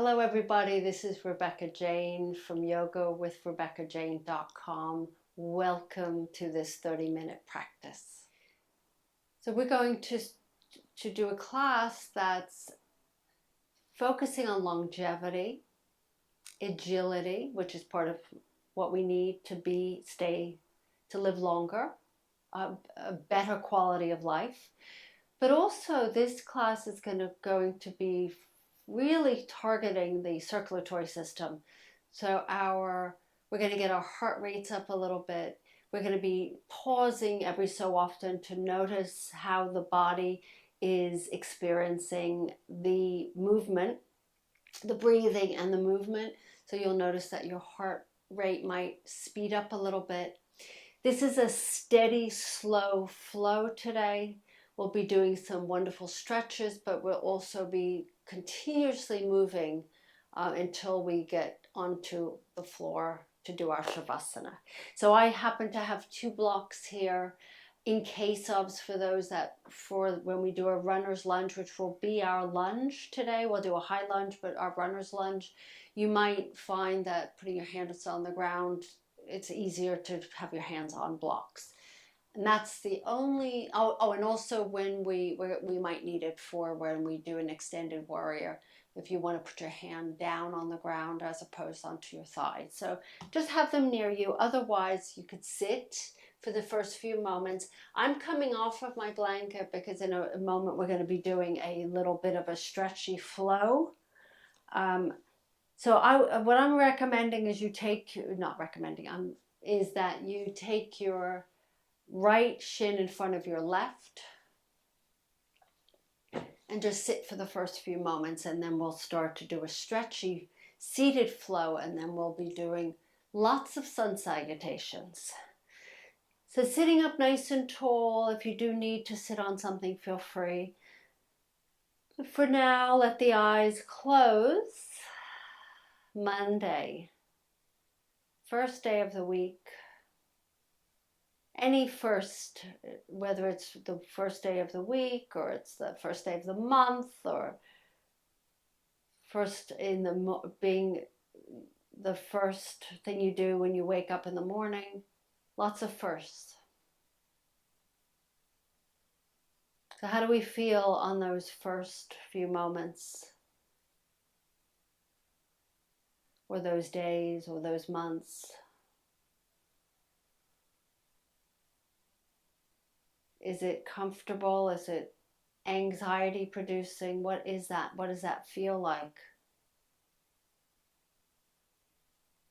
Hello everybody, this is Rebecca Jane from yogawithrebeccajane.com. Welcome to this 30-minute practice. So we're going to do a class that's focusing on longevity, agility, which is part of what we need to live longer, a better quality of life. But also this class is going to be really targeting the circulatory system. So we're going to get our heart rates up a little bit. We're going to be pausing every so often to notice how the body is experiencing the movement, the breathing and the movement. So you'll notice that your heart rate might speed up a little bit. This is a steady, slow flow today. We'll be doing some wonderful stretches, but we'll also be continuously moving until we get onto the floor to do our Shavasana. So I happen to have 2 blocks here in case of, for when we do a runner's lunge, which will be our lunge today. We'll do a high lunge, but our runner's lunge, you might find that putting your hands on the ground, it's easier to have your hands on blocks. And that's the only, and also when we might need it for when we do an extended warrior, if you want to put your hand down on the ground as opposed onto your thigh. So just have them near you. Otherwise, you could sit for the first few moments. I'm coming off of my blanket because in a moment we're going to be doing a little bit of a stretchy flow. What I'm recommending is is that you take your right shin in front of your left and just sit for the first few moments, and then we'll start to do a stretchy seated flow, and then we'll be doing lots of sun salutations. So sitting up nice and tall. If you do need to sit on something, feel free. But for now, let the eyes close. Monday, first day of the week. Any first, whether it's the first day of the week or it's the first day of the month or being the first thing you do when you wake up in the morning. Lots of firsts. So how do we feel on those first few moments or those days or those months? Is it comfortable? Is it anxiety producing? What is that? What does that feel like?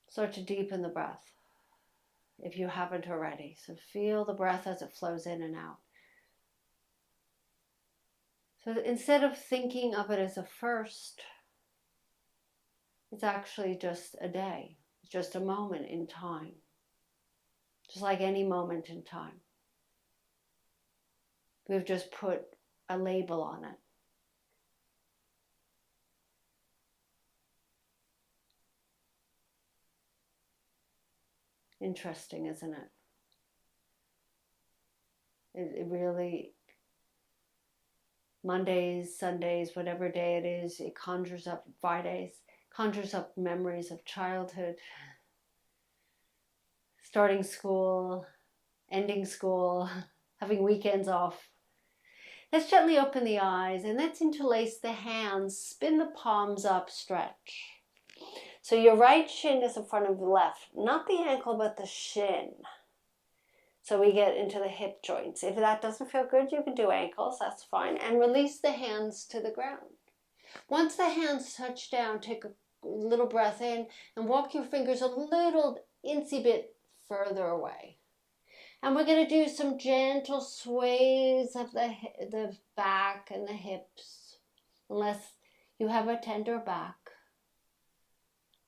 Start to deepen the breath if you haven't already. So feel the breath as it flows in and out. So instead of thinking of it as a first, it's actually just a day. It's just a moment in time. Just like any moment in time. We've just put a label on it. Interesting, isn't it? It really, Mondays, Sundays, whatever day it is, it conjures up, Fridays, conjures up memories of childhood, starting school, ending school, having weekends off. Let's gently open the eyes and let's interlace the hands, spin the palms up, stretch. So your right shin is in front of the left, not the ankle, but the shin. So we get into the hip joints. If that doesn't feel good, you can do ankles, that's fine. And release the hands to the ground. Once the hands touch down, take a little breath in and walk your fingers a little incy bit further away. And we're going to do some gentle sways of the back and the hips, unless you have a tender back.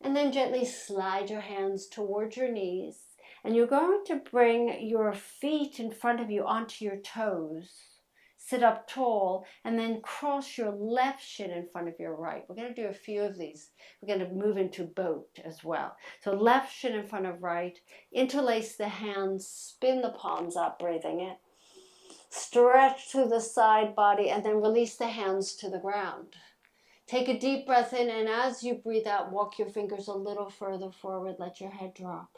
And then gently slide your hands towards your knees. And you're going to bring your feet in front of you onto your toes. Sit up tall and then cross your left shin in front of your right. We're going to do a few of these. We're going to move into boat as well. So left shin in front of right. Interlace the hands, spin the palms up, breathing in. Stretch through the side body and then release the hands to the ground. Take a deep breath in, and as you breathe out, walk your fingers a little further forward. Let your head drop.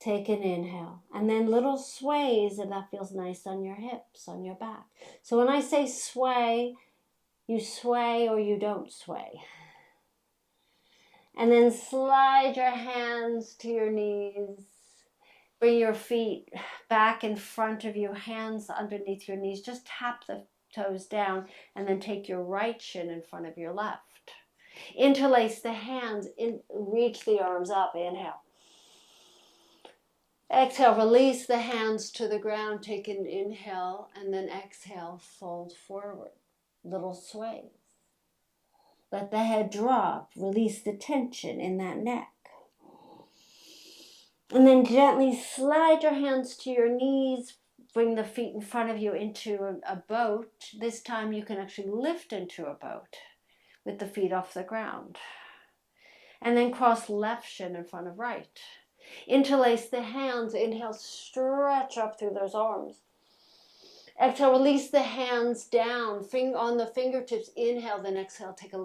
Take an inhale, and then little sways, and that feels nice on your hips, on your back. So when I say sway, you sway or you don't sway. And then slide your hands to your knees. Bring your feet back in front of you, hands underneath your knees. Just tap the toes down, and then take your right shin in front of your left. Interlace the hands, reach the arms up, inhale. Exhale, release the hands to the ground, take an inhale, and then exhale, fold forward. Little sways. Let the head drop, release the tension in that neck. And then gently slide your hands to your knees, bring the feet in front of you into a boat. This time you can actually lift into a boat with the feet off the ground. And then cross left shin in front of right. Interlace the hands, inhale, stretch up through those arms. Exhale, release the hands down, on the fingertips, inhale, then exhale, take a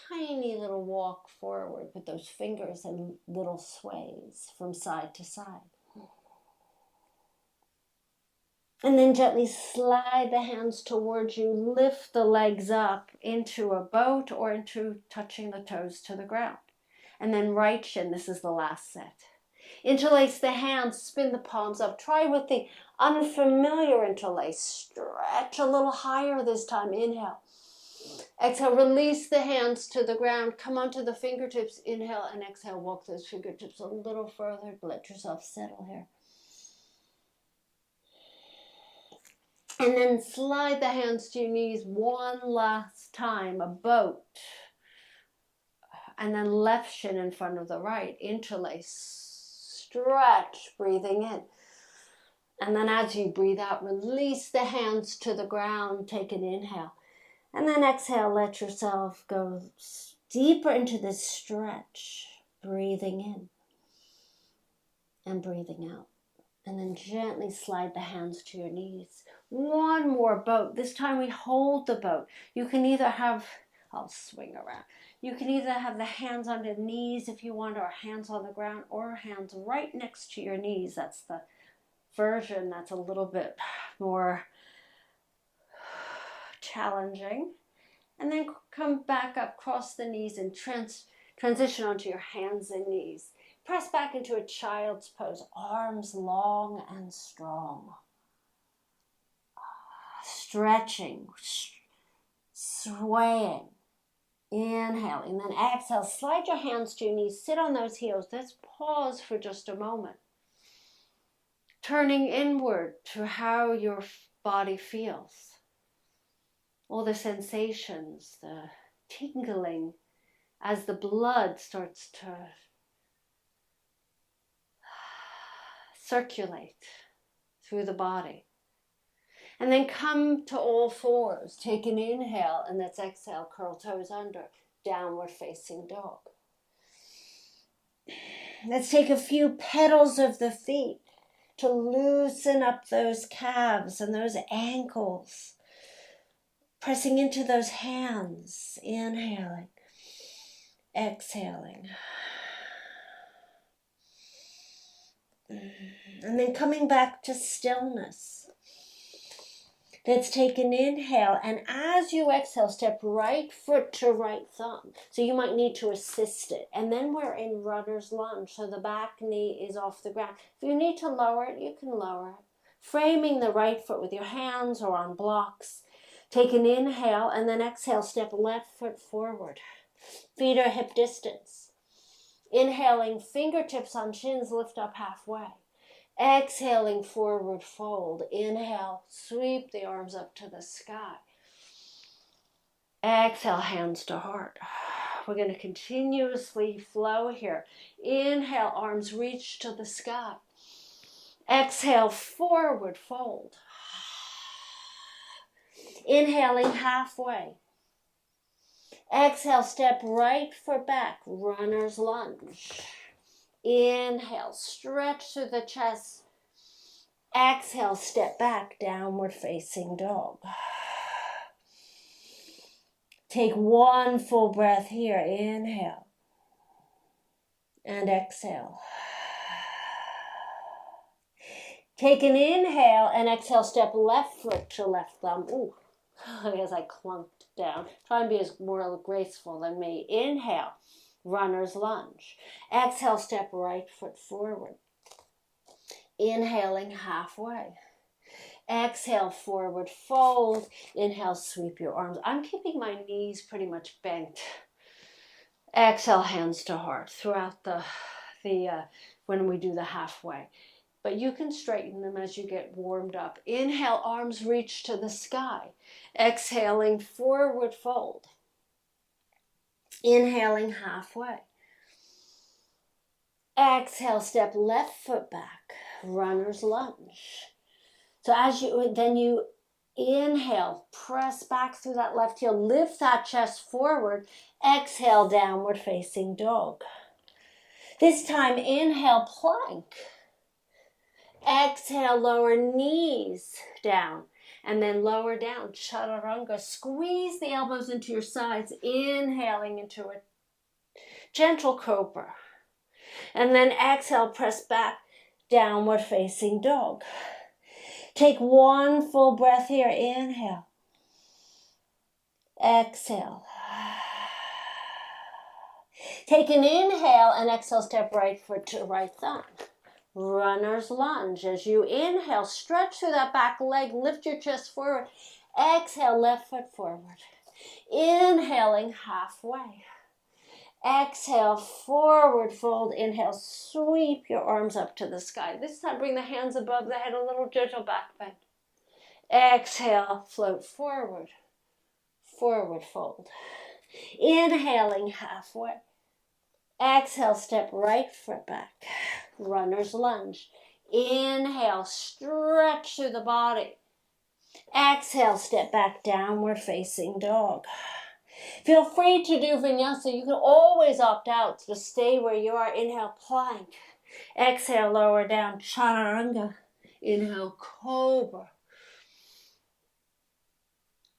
tiny little walk forward with those fingers and little sways from side to side. And then gently slide the hands towards you, lift the legs up into a boat or into touching the toes to the ground. And then right shin, this is the last set. Interlace the hands, spin the palms up. Try with the unfamiliar interlace. Stretch a little higher this time, inhale. Exhale, release the hands to the ground. Come onto the fingertips, inhale, and exhale. Walk those fingertips a little further. Let yourself settle here. And then slide the hands to your knees one last time, a boat. And then left shin in front of the right, interlace, stretch, breathing in. And then as you breathe out, release the hands to the ground, take an inhale. And then exhale, let yourself go deeper into this stretch, breathing in and breathing out. And then gently slide the hands to your knees. One more boat. This time we hold the boat. You can either have, I'll swing around. You can either have the hands on the knees if you want, or hands on the ground, or hands right next to your knees. That's the version that's a little bit more challenging. And then come back up, cross the knees, and transition onto your hands and knees. Press back into a child's pose, arms long and strong. Stretching, swaying, inhaling, then exhale. Slide your hands to your knees, sit on those heels. Let's pause for just a moment. Turning inward to how your body feels. All the sensations, the tingling as the blood starts to circulate through the body. And then come to all fours. Take an inhale, and let's exhale, curl toes under, downward facing dog. Let's take a few petals of the feet to loosen up those calves and those ankles. Pressing into those hands, inhaling, exhaling. And then coming back to stillness. Let's take an inhale, and as you exhale, step right foot to right thumb. So you might need to assist it. And then we're in runner's lunge, so the back knee is off the ground. If you need to lower it, you can lower it. Framing the right foot with your hands or on blocks. Take an inhale, and then exhale, step left foot forward. Feet are hip distance. Inhaling, fingertips on shins, lift up halfway. Exhaling, forward fold. Inhale, sweep the arms up to the sky. Exhale, hands to heart. We're going to continuously flow here. Inhale, arms reach to the sky. Exhale, forward fold. Inhaling halfway. Exhale, step right foot back, runner's lunge. Inhale, stretch through the chest. Exhale, step back, downward facing dog. Take one full breath here. Inhale. And exhale. Take an inhale and exhale. Step left foot to left thumb. Ooh, as I clunked down. Try and be as more graceful than me. Inhale, runner's lunge. Exhale, step right foot forward. Inhaling halfway. Exhale, forward fold. Inhale, sweep your arms. I'm keeping my knees pretty much bent. Exhale, hands to heart throughout the when we do the halfway. But you can straighten them as you get warmed up. Inhale, arms reach to the sky. Exhaling, forward fold. Inhaling halfway. Exhale, step left foot back. Runner's lunge. So as you inhale, press back through that left heel. Lift that chest forward. Exhale, downward facing dog. This time, inhale, plank. Exhale, lower knees down. And then lower down, chaturanga. Squeeze the elbows into your sides, inhaling into a gentle cobra. And then exhale, press back, downward facing dog. Take one full breath here. Inhale. Exhale. Take an inhale and exhale, step right foot to right thumb. Runner's lunge. As you inhale, stretch through that back leg, lift your chest forward. Exhale, left foot forward. Inhaling halfway. Exhale, forward fold. Inhale, sweep your arms up to the sky. This time, bring the hands above the head, a little gentle back bend. Exhale, float forward. Forward fold. Inhaling halfway. Exhale, step right foot back. Runner's lunge. Inhale, stretch through the body. Exhale, step back, downward facing dog. Feel free to do vinyasa. You can always opt out to stay where you are. Inhale, plank. Exhale, lower down, chaturanga. Inhale, cobra.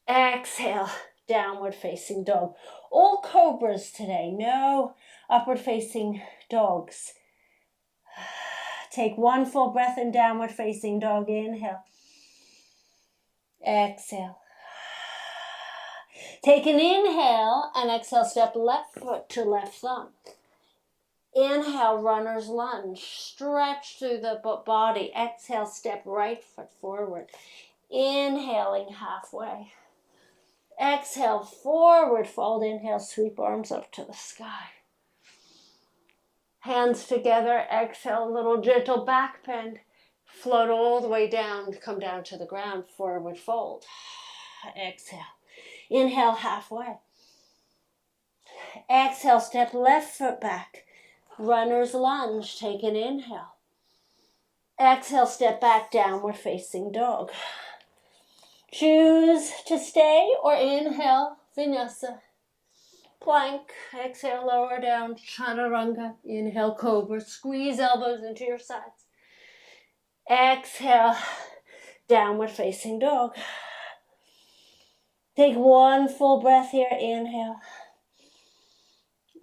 Exhale, downward facing dog. All cobras today, no upward facing dogs. Take one full breath in downward facing dog. Inhale. Exhale. Take an inhale and exhale, step left foot to left thumb. Inhale, runner's lunge. Stretch through the body. Exhale, step right foot forward. Inhaling halfway. Exhale, forward fold. Inhale, sweep arms up to the sky. Hands together. Exhale, a little gentle back bend. Float all the way down, come down to the ground. Forward fold. Exhale. Inhale, halfway. Exhale, step left foot back. Runner's lunge. Take an inhale. Exhale, step back, downward facing dog. Choose to stay or inhale, vinyasa. Plank, exhale, lower down, chaturanga. Inhale, cobra. Squeeze elbows into your sides. Exhale, downward facing dog. Take one full breath here. Inhale.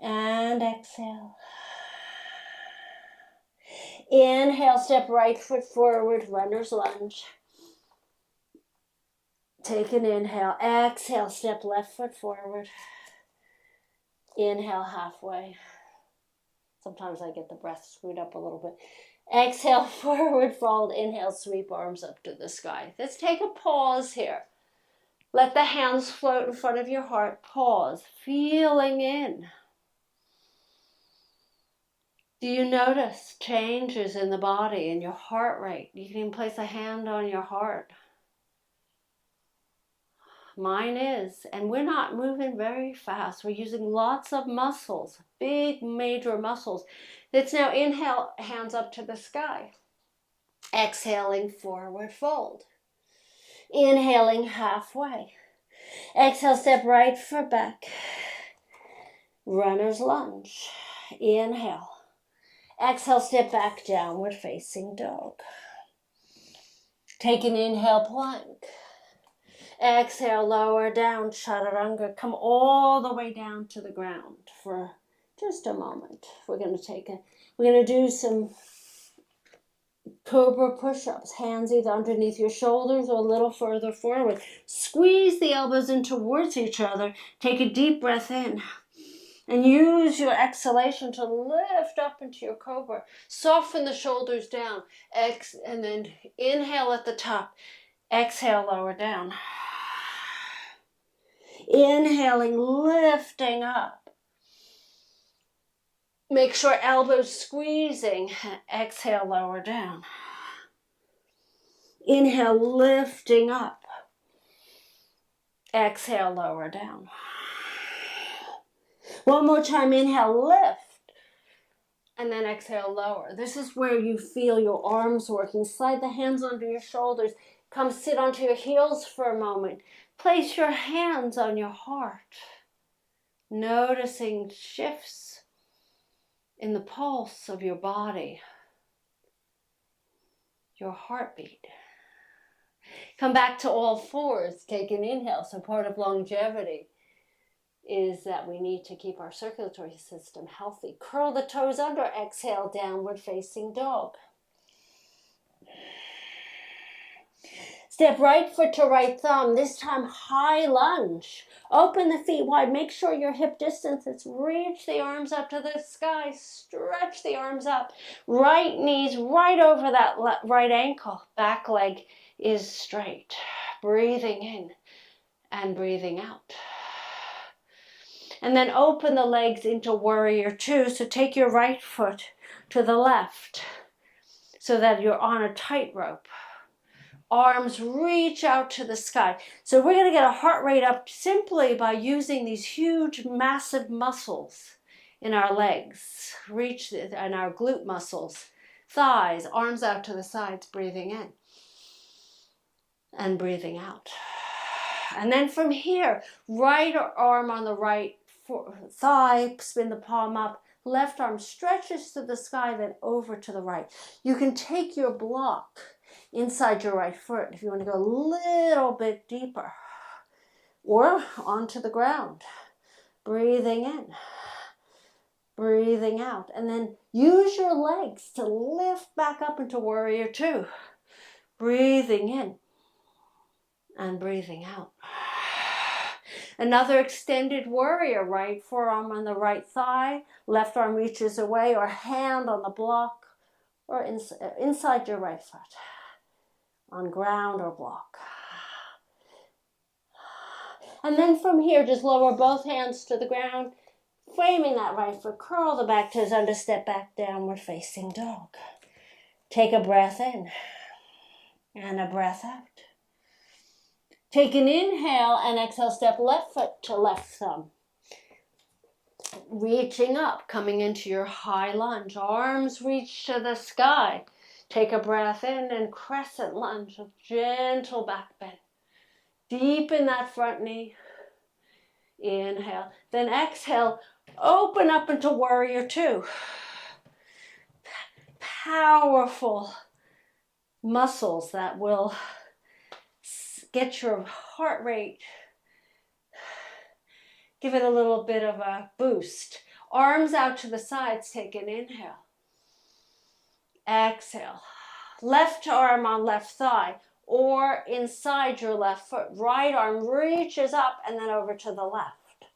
And exhale. Inhale, step right foot forward, runner's lunge. Take an inhale. Exhale, step left foot forward. Inhale, halfway. Sometimes I get the breath screwed up a little bit. Exhale, forward fold. Inhale, sweep arms up to the sky. Let's take a pause here. Let the hands float in front of your heart. Pause, feeling in. Do you notice changes in the body, in your heart rate? You can even place a hand on your heart. Mine is, and we're not moving very fast. We're using lots of muscles, big major muscles. Let's now inhale, hands up to the sky. Exhaling, forward fold. Inhaling, halfway. Exhale, step right foot back. Runner's lunge. Inhale. Exhale, step back, downward facing dog. Take an inhale, plank. Exhale, lower down, chaturanga. Come all the way down to the ground for just a moment. We're going to do some cobra push-ups. Hands either underneath your shoulders or a little further forward. Squeeze the elbows in towards each other. Take a deep breath in. And use your exhalation to lift up into your cobra. Soften the shoulders down. And then inhale at the top. Exhale, lower down. Inhaling, lifting up. Make sure elbows squeezing. Exhale, lower down. Inhale, lifting up. Exhale, lower down. One more time, inhale, lift. And then exhale, lower. This is where you feel your arms working. Slide the hands under your shoulders. Come sit onto your heels for a moment. Place your hands on your heart. Noticing shifts in the pulse of your body. Your heartbeat. Come back to all fours. Take an inhale. So part of longevity is that we need to keep our circulatory system healthy. Curl the toes under. Exhale, downward facing dog. Step right foot to right thumb. This time high lunge. Open the feet wide. Make sure your hip distance is. Reach the arms up to the sky. Stretch the arms up. Right knees right over that right ankle. Back leg is straight. Breathing in and breathing out. And then open the legs into warrior two. So take your right foot to the left so that you're on a tightrope. Arms reach out to the sky. So we're going to get a heart rate up simply by using these huge, massive muscles in our legs. And our glute muscles. Thighs, arms out to the sides, breathing in. And breathing out. And then from here, right arm on the right thigh, spin the palm up. Left arm stretches to the sky, then over to the right. You can take your block inside your right foot if you want to go a little bit deeper. Or onto the ground. Breathing in. Breathing out. And then use your legs to lift back up into warrior two. Breathing in. And breathing out. Another extended warrior, right forearm on the right thigh, left arm reaches away, or hand on the block, or inside your right foot, on ground or block. And then from here, just lower both hands to the ground, framing that right foot, curl the back toes under, step back, downward facing dog. Take a breath in, and a breath out. Take an inhale and exhale, step left foot to left thumb. Reaching up, coming into your high lunge. Arms reach to the sky. Take a breath in and crescent lunge with gentle back bend. Deepen that front knee. Inhale. Then exhale, open up into warrior two. Powerful muscles that will get your heart rate, give it a little bit of a boost. Arms out to the sides, take an inhale. Exhale. Left arm on left thigh or inside your left foot. Right arm reaches up and then over to the left.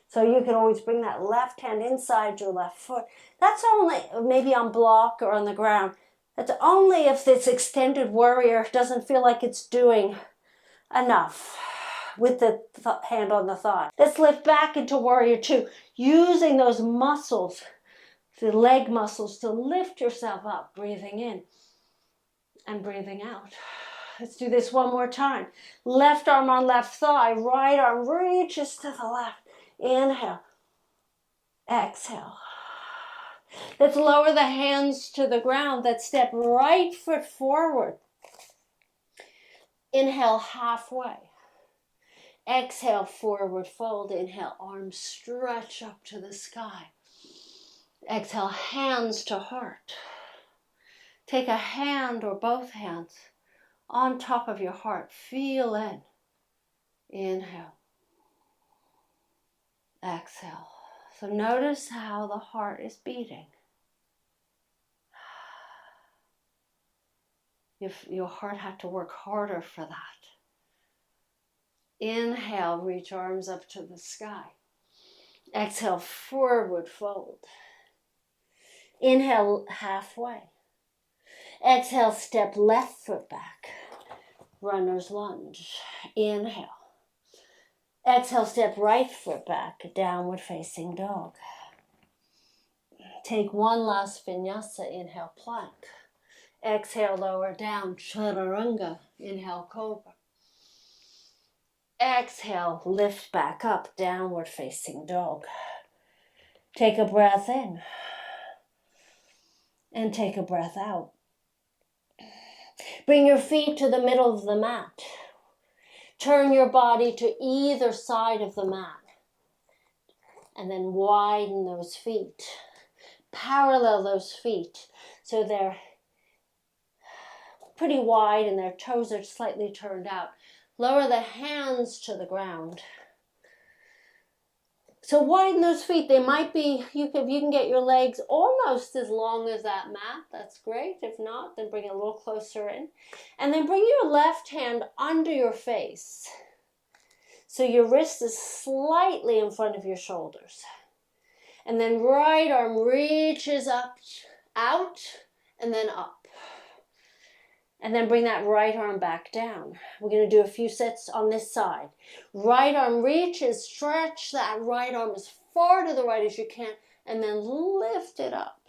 So you can always bring that left hand inside your left foot. That's only maybe on block or on the ground. That's only if this extended warrior doesn't feel like it's doing enough with the hand on the thigh. Let's lift back into warrior two, using those muscles, the leg muscles, to lift yourself up, breathing in and breathing out. Let's do this one more time. Left arm on left thigh, right arm reaches to the left. Inhale, exhale. Let's lower the hands to the ground. Let's step right foot forward. Inhale halfway. Exhale, forward fold. Inhale, arms stretch up to the sky. Exhale, hands to heart. Take a hand or both hands on top of your heart. Feel in. Inhale. Exhale. So notice how the heart is beating. If your heart had to work harder for that. Inhale, reach arms up to the sky. Exhale, forward fold. Inhale, halfway. Exhale, step left foot back. Runner's lunge. Inhale. Exhale, step right foot back. Downward facing dog. Take one last vinyasa. Inhale, plank. Exhale, lower down, chaturanga. Inhale, cobra. Exhale, lift back up, downward facing dog. Take a breath in. And take a breath out. Bring your feet to the middle of the mat. Turn your body to either side of the mat. And then widen those feet. Parallel those feet so they're pretty wide and their toes are slightly turned out. Lower the hands to the ground. So widen those feet. They might be, if you can get your legs almost as long as that mat, that's great. If not, then bring it a little closer in. And then bring your left hand under your face. So your wrist is slightly in front of your shoulders. And then right arm reaches up, out, and then up. And then bring that right arm back down. We're going to do a few sets on this side. Right arm reaches, stretch that right arm as far to the right as you can, and then lift it up.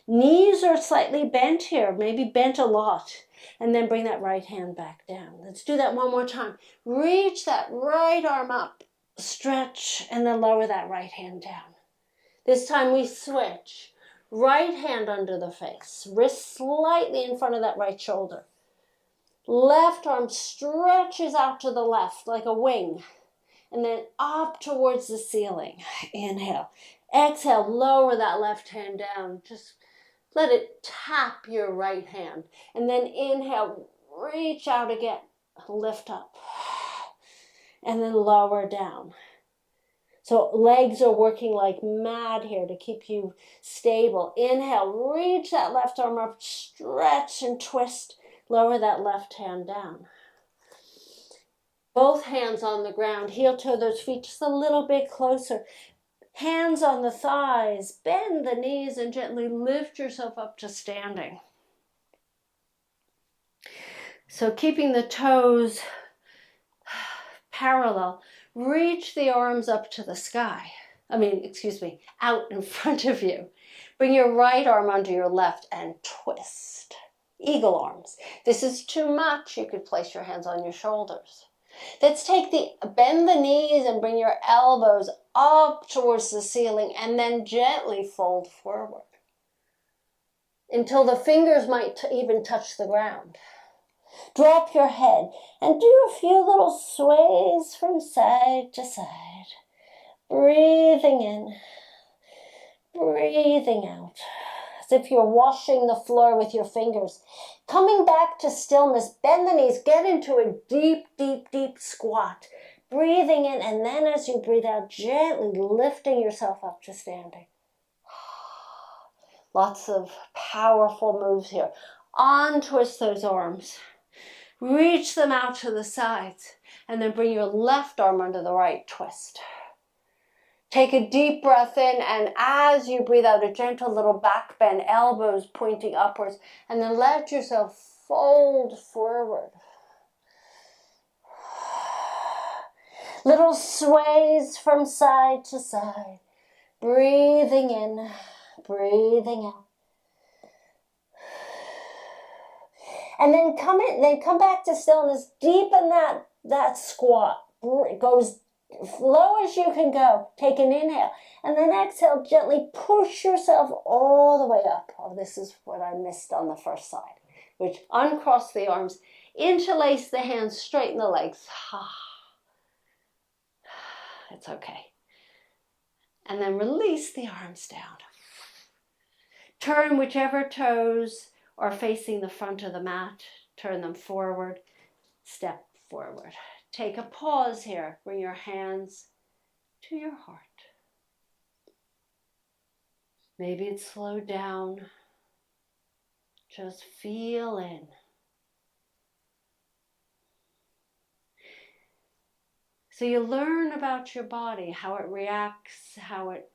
Knees are slightly bent here, maybe bent a lot. And then bring that right hand back down. Let's do that one more time. Reach that right arm up, stretch, and then lower that right hand down. This time we switch. Right hand under the face, wrist slightly in front of that right shoulder. Left arm stretches out to the left like a wing, and then up towards the ceiling. Inhale. Exhale, lower that left hand down. Just let it tap your right hand. And then inhale, reach out again, lift up, and then lower down. So legs are working like mad here to keep you stable. Inhale, reach that left arm up, stretch and twist. Lower that left hand down. Both hands on the ground, heel toe those feet just a little bit closer. Hands on the thighs, bend the knees and gently lift yourself up to standing. So keeping the toes parallel. Reach the arms up to the sky. Out in front of you. Bring your right arm under your left and twist. Eagle arms. This is too much. You could place your hands on your shoulders. Let's bend the knees and bring your elbows up towards the ceiling and then gently fold forward until the fingers might even touch the ground. Drop your head and do a few little sways from side to side. Breathing in, breathing out. As if you're washing the floor with your fingers. Coming back to stillness, bend the knees, get into a deep, deep, deep squat. Breathing in, and then as you breathe out, gently lifting yourself up to standing. Lots of powerful moves here. Untwist those arms. Reach them out to the sides, and then bring your left arm under the right, twist. Take a deep breath in, and as you breathe out, a gentle little back bend, elbows pointing upwards, and then let yourself fold forward. Little sways from side to side, breathing in, breathing out. And then come back to stillness, deepen that squat. It goes low as you can go. Take an inhale. And then exhale, gently push yourself all the way up. Oh, this is what I missed on the first side. Which uncross the arms, interlace the hands, straighten the legs. It's okay. And then release the arms down. Turn whichever toes are facing the front of the mat. Turn them forward. Step forward. Take a pause here. Bring your hands to your heart. Maybe it's slowed down. Just feel in. So you learn about your body, how it reacts, how it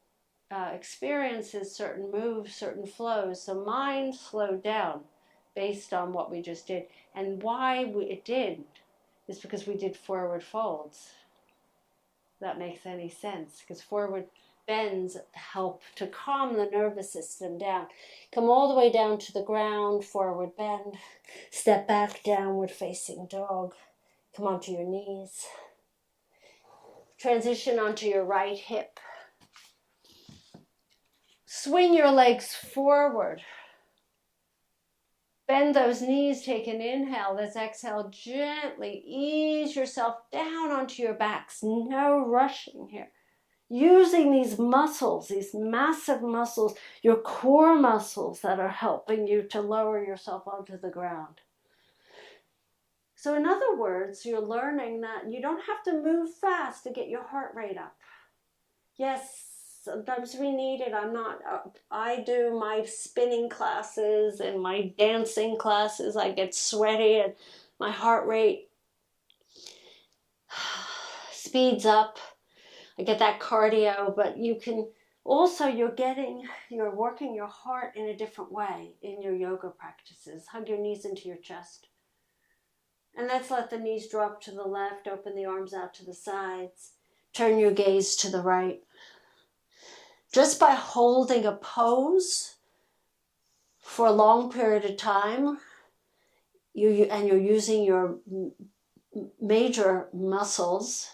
experiences certain moves, certain flows. So mine slowed down based on what we just did. And why it did is because we did forward folds. If that makes any sense, because forward bends help to calm the nervous system down. Come all the way down to the ground, forward bend. Step back, downward facing dog. Come onto your knees. Transition onto your right hip. Swing your legs forward. Bend those knees, take an inhale. Let's exhale gently. Ease yourself down onto your backs. No rushing here. Using these muscles, these massive muscles, your core muscles that are helping you to lower yourself onto the ground. So in other words, you're learning that you don't have to move fast to get your heart rate up. Yes, sometimes we need it. I do my spinning classes and my dancing classes. I get sweaty and my heart rate speeds up. I get that cardio, but you can also, you're working your heart in a different way in your yoga practices. Hug your knees into your chest. And let's let the knees drop to the left, open the arms out to the sides. Turn your gaze to the right. Just by holding a pose for a long period of time, you're using your major muscles,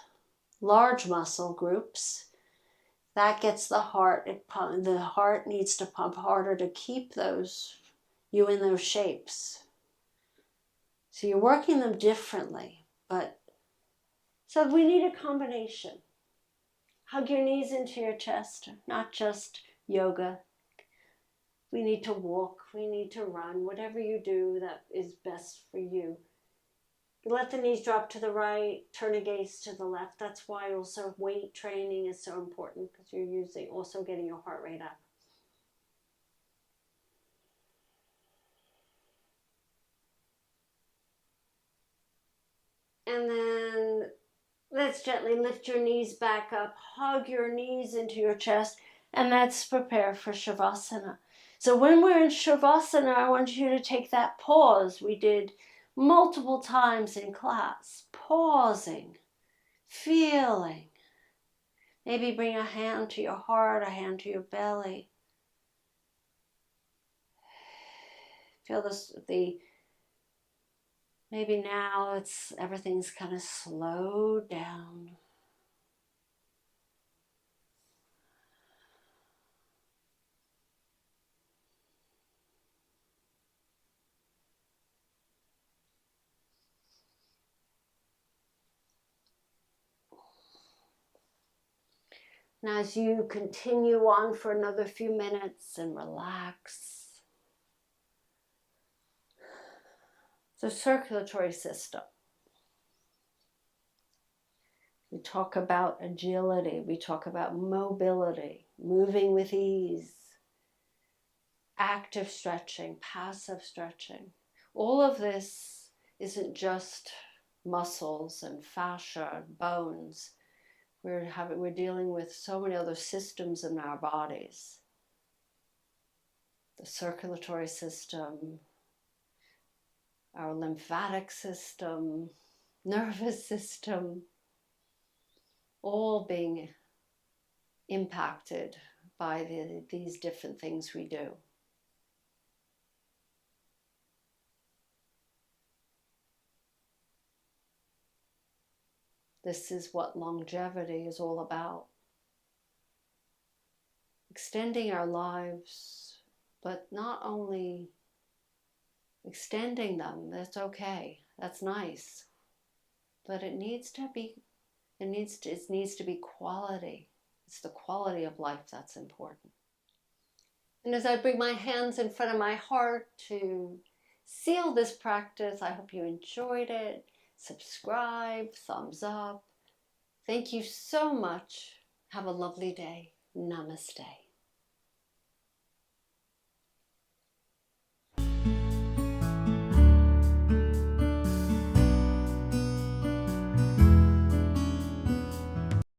large muscle groups, that gets the heart, the heart needs to pump harder to keep you in those shapes. So you're working them differently, so we need a combination. Hug your knees into your chest, not just yoga. We need to walk, we need to run, whatever you do that is best for you. Let the knees drop to the right, turn a gaze to the left. That's why also weight training is so important, because you're also getting your heart rate up. And then let's gently lift your knees back up, hug your knees into your chest, and let's prepare for Shavasana. So when we're in Shavasana, I want you to take that pause we did multiple times in class. Pausing, feeling. Maybe bring a hand to your heart, a hand to your belly. Feel maybe now everything's kind of slowed down. And as you continue on for another few minutes and relax, the circulatory system. We talk about agility, we talk about mobility, moving with ease, active stretching, passive stretching. All of this isn't just muscles and fascia and bones. We're dealing with so many other systems in our bodies. The circulatory system, our lymphatic system, nervous system, all being impacted by these different things we do. This is what longevity is all about. Extending our lives, but not only extending them, that's okay, that's nice, but it needs to be quality. It's the quality of life that's important. And as I bring my hands in front of my heart to seal this practice, I hope you enjoyed it. subscribe, thumbs up. Thank you so much. Have a lovely day. Namaste.